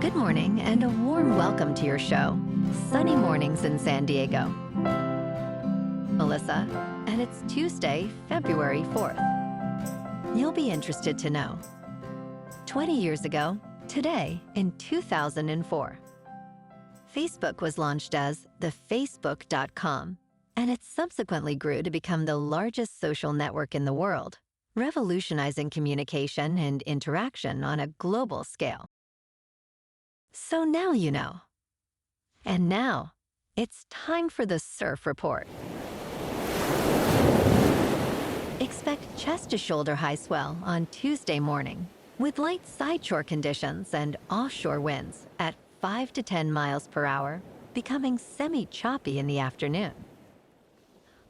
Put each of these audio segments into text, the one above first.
Good morning and a warm welcome to your show, Sunny Mornings in San Diego. Melissa, and it's Tuesday, February 4th. You'll be interested to know. 20 years ago, today in 2004, Facebook was launched as the Facebook.com, and it subsequently grew to become the largest social network in the world, revolutionizing communication and interaction on a global scale. So now you know. And now, it's time for the Surf Report. Expect chest-to-shoulder high swell on Tuesday morning, with light sideshore conditions and offshore winds at 5 to 10 miles per hour, becoming semi-choppy in the afternoon.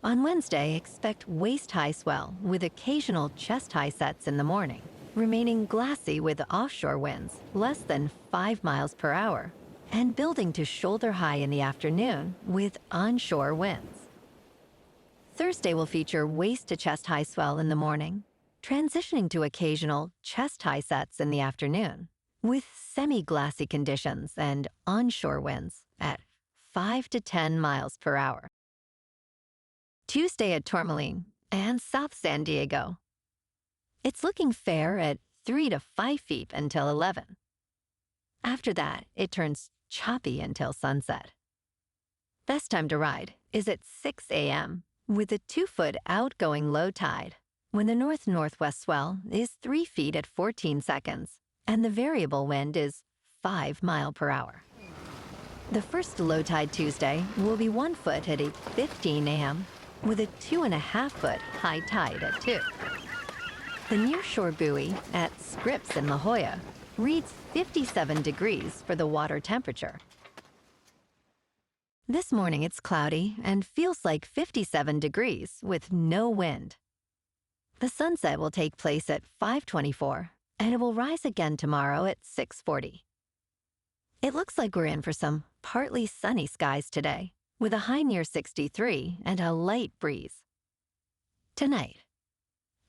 On Wednesday, expect waist-high swell with occasional chest-high sets in the morning, remaining glassy with offshore winds less than 5 miles per hour, and building to shoulder high in the afternoon with onshore winds. Thursday will feature waist to chest high swell in the morning, transitioning to occasional chest high sets in the afternoon, with semi-glassy conditions and onshore winds at 5 to 10 miles per hour. Tuesday at Tourmaline and South San Diego. It's looking fair at 3 to 5 feet until 11. After that, it turns choppy until sunset. Best time to ride is at 6 a.m. with a 2-foot outgoing low tide, when the north-northwest swell is 3 feet at 14 seconds, and the variable wind is 5 miles per hour. The first low tide Tuesday will be 1 foot at 8:15 a.m. with a 2.5-foot high tide at 2. The nearshore buoy at Scripps in La Jolla reads 57 degrees for the water temperature. This morning it's cloudy and feels like 57 degrees with no wind. The sunset will take place at 5:24 and it will rise again tomorrow at 6:40. It looks like we're in for some partly sunny skies today, with a high near 63 and a light breeze. Tonight,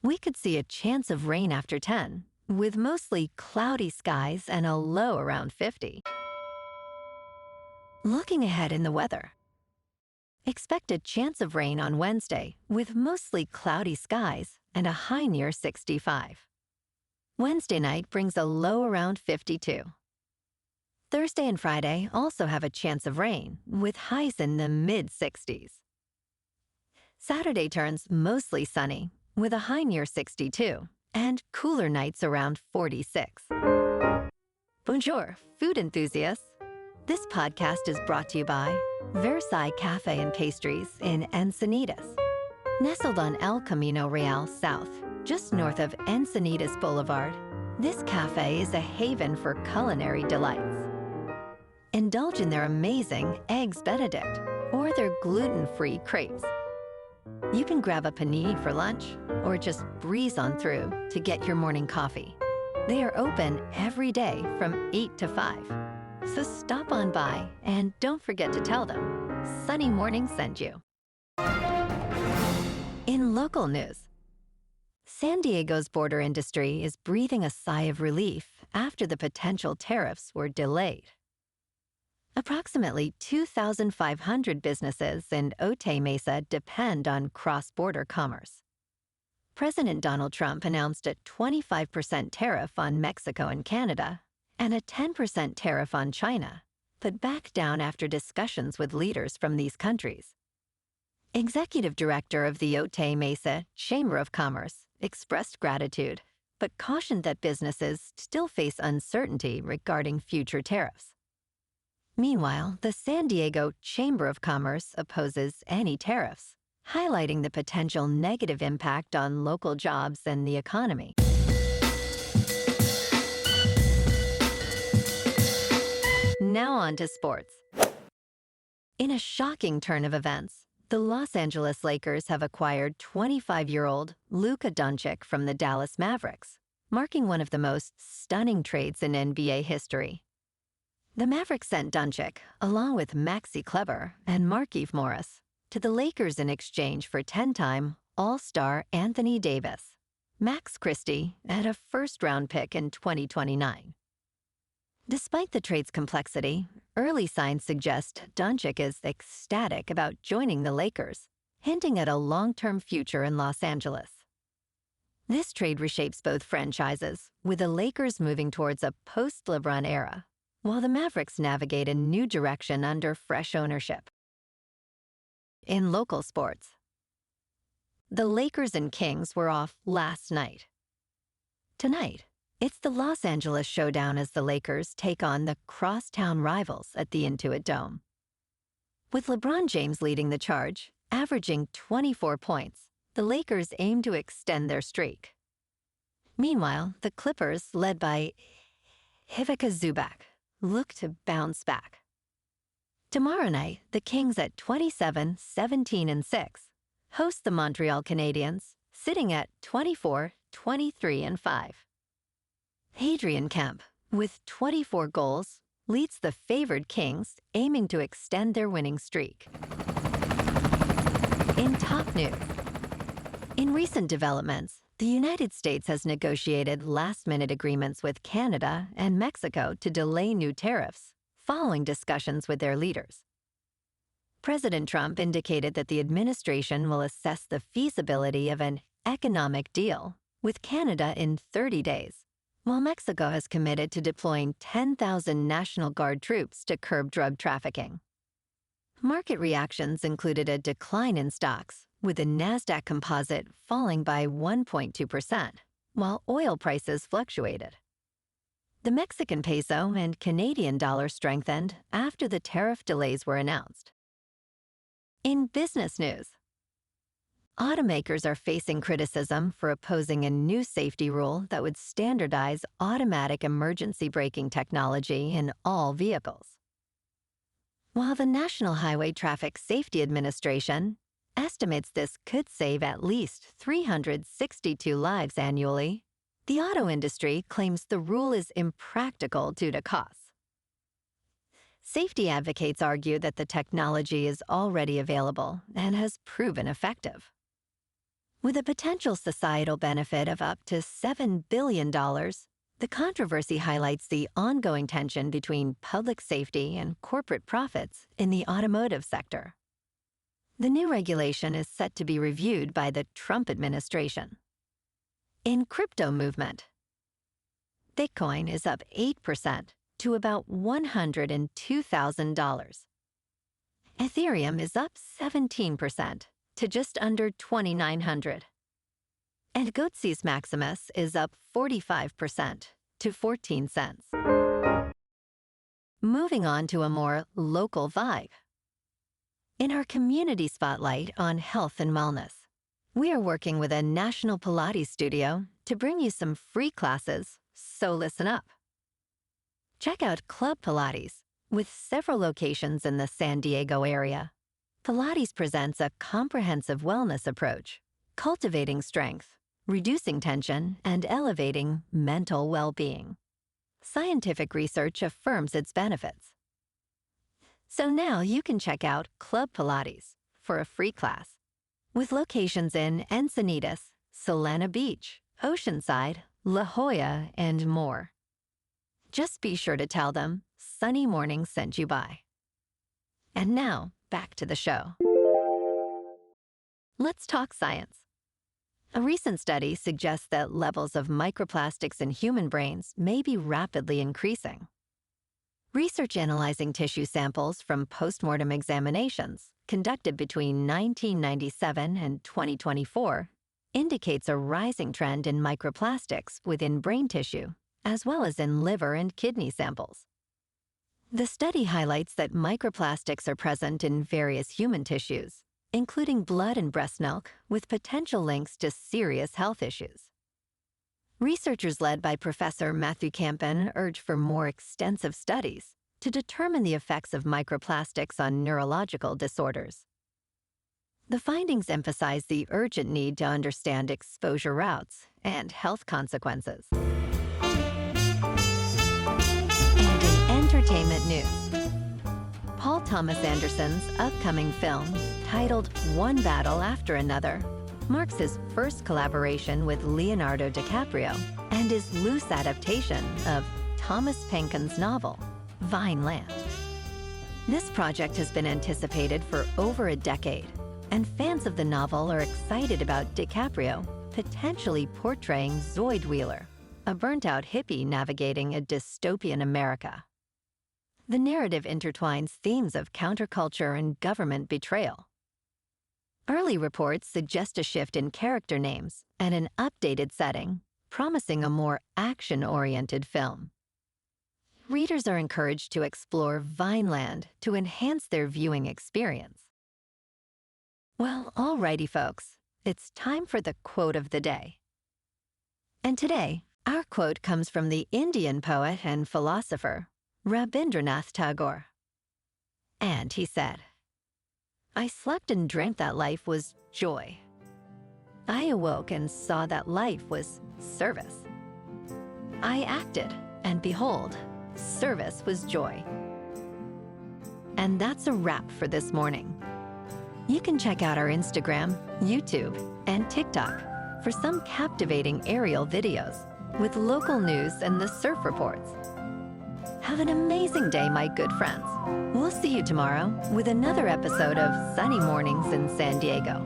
we could see a chance of rain after 10, with mostly cloudy skies and a low around 50. Looking ahead in the weather. Expect a chance of rain on Wednesday, with mostly cloudy skies and a high near 65. Wednesday night brings a low around 52. Thursday and Friday also have a chance of rain, with highs in the mid-60s. Saturday turns mostly sunny, with a high near 62, and cooler nights around 46. Bonjour, food enthusiasts. This podcast is brought to you by Versailles Cafe and Pastries in Encinitas. Nestled on El Camino Real South, just north of Encinitas Boulevard, this cafe is a haven for culinary delights. Indulge in their amazing Eggs Benedict or their gluten-free crepes. You can grab a panini for lunch or just breeze on through to get your morning coffee. They are open every day from 8 to 5. So stop on by and don't forget to tell them Sunny Morning sent you. In local news, San Diego's border industry is breathing a sigh of relief after the potential tariffs were delayed. Approximately 2,500 businesses in Otay Mesa depend on cross-border commerce. President Donald Trump announced a 25% tariff on Mexico and Canada and a 10% tariff on China, but backed down after discussions with leaders from these countries. Executive Director of the Otay Mesa Chamber of Commerce expressed gratitude, but cautioned that businesses still face uncertainty regarding future tariffs. Meanwhile, the San Diego Chamber of Commerce opposes any tariffs, highlighting the potential negative impact on local jobs and the economy. Now on to sports. In a shocking turn of events, the Los Angeles Lakers have acquired 25-year-old Luka Dončić from the Dallas Mavericks, marking one of the most stunning trades in NBA history. The Mavericks sent Dončić, along with Maxi Kleber and Markieff Morris, to the Lakers in exchange for 10-time All-Star Anthony Davis, Max Christie, and a first-round pick in 2029. Despite the trade's complexity, early signs suggest Dončić is ecstatic about joining the Lakers, hinting at a long-term future in Los Angeles. This trade reshapes both franchises, with the Lakers moving towards a post-LeBron era, while the Mavericks navigate a new direction under fresh ownership. In local sports, the Lakers and Kings were off last night. Tonight, it's the Los Angeles showdown as the Lakers take on the crosstown rivals at the Intuit Dome. With LeBron James leading the charge, averaging 24 points, the Lakers aim to extend their streak. Meanwhile, the Clippers, led by Ivica Zubac, look to bounce back. Tomorrow night, the Kings at 27, 17, and 6 host the Montreal Canadiens, sitting at 24, 23, and 5. Adrian Kemp, with 24 goals, leads the favored Kings, aiming to extend their winning streak. In top news, in recent developments, the United States has negotiated last-minute agreements with Canada and Mexico to delay new tariffs, following discussions with their leaders. President Trump indicated that the administration will assess the feasibility of an economic deal with Canada in 30 days, while Mexico has committed to deploying 10,000 National Guard troops to curb drug trafficking. Market reactions included a decline in stocks, with the Nasdaq Composite falling by 1.2%, while oil prices fluctuated. The Mexican peso and Canadian dollar strengthened after the tariff delays were announced. In business news, automakers are facing criticism for opposing a new safety rule that would standardize automatic emergency braking technology in all vehicles. While the National Highway Traffic Safety Administration estimates this could save at least 362 lives annually, the auto industry claims the rule is impractical due to costs. Safety advocates argue that the technology is already available and has proven effective. With a potential societal benefit of up to $7 billion, the controversy highlights the ongoing tension between public safety and corporate profits in the automotive sector. The new regulation is set to be reviewed by the Trump administration. In crypto movement, Bitcoin is up 8% to about $102,000. Ethereum is up 17% to just under $2,900. And Goatse's Maximus is up 45% to 14 cents. Moving on to a more local vibe. In our community spotlight on health and wellness, we are working with a national Pilates studio to bring you some free classes, so listen up. Check out Club Pilates, with several locations in the San Diego area. Pilates presents a comprehensive wellness approach, cultivating strength, reducing tension, and elevating mental well-being. Scientific research affirms its benefits. So now you can check out Club Pilates for a free class, with locations in Encinitas, Solana Beach, Oceanside, La Jolla, and more. Just be sure to tell them Sunny Morning sent you by. And now, back to the show. Let's talk science. A recent study suggests that levels of microplastics in human brains may be rapidly increasing. Research analyzing tissue samples from postmortem examinations conducted between 1997 and 2024 indicates a rising trend in microplastics within brain tissue, as well as in liver and kidney samples. The study highlights that microplastics are present in various human tissues, including blood and breast milk, with potential links to serious health issues. Researchers led by Professor Matthew Campen urge for more extensive studies to determine the effects of microplastics on neurological disorders. The findings emphasize the urgent need to understand exposure routes and health consequences. And in entertainment news, Paul Thomas Anderson's upcoming film, titled One Battle After Another, marks his first collaboration with Leonardo DiCaprio and his loose adaptation of Thomas Pynchon's novel, Vineland. This project has been anticipated for over a decade, and fans of the novel are excited about DiCaprio potentially portraying Zoid Wheeler, a burnt-out hippie navigating a dystopian America. The narrative intertwines themes of counterculture and government betrayal. Early reports suggest a shift in character names and an updated setting, promising a more action-oriented film. Readers are encouraged to explore Vineland to enhance their viewing experience. Well, alrighty folks, it's time for the quote of the day. And today, our quote comes from the Indian poet and philosopher, Rabindranath Tagore. And he said, "I slept and dreamt that life was joy. I awoke and saw that life was service. I acted, and behold, service was joy." And that's a wrap for this morning. You can check out our Instagram, YouTube, and TikTok for some captivating aerial videos with local news and the surf reports. Have an amazing day, my good friends. We'll see you tomorrow with another episode of Sunny Mornings in San Diego.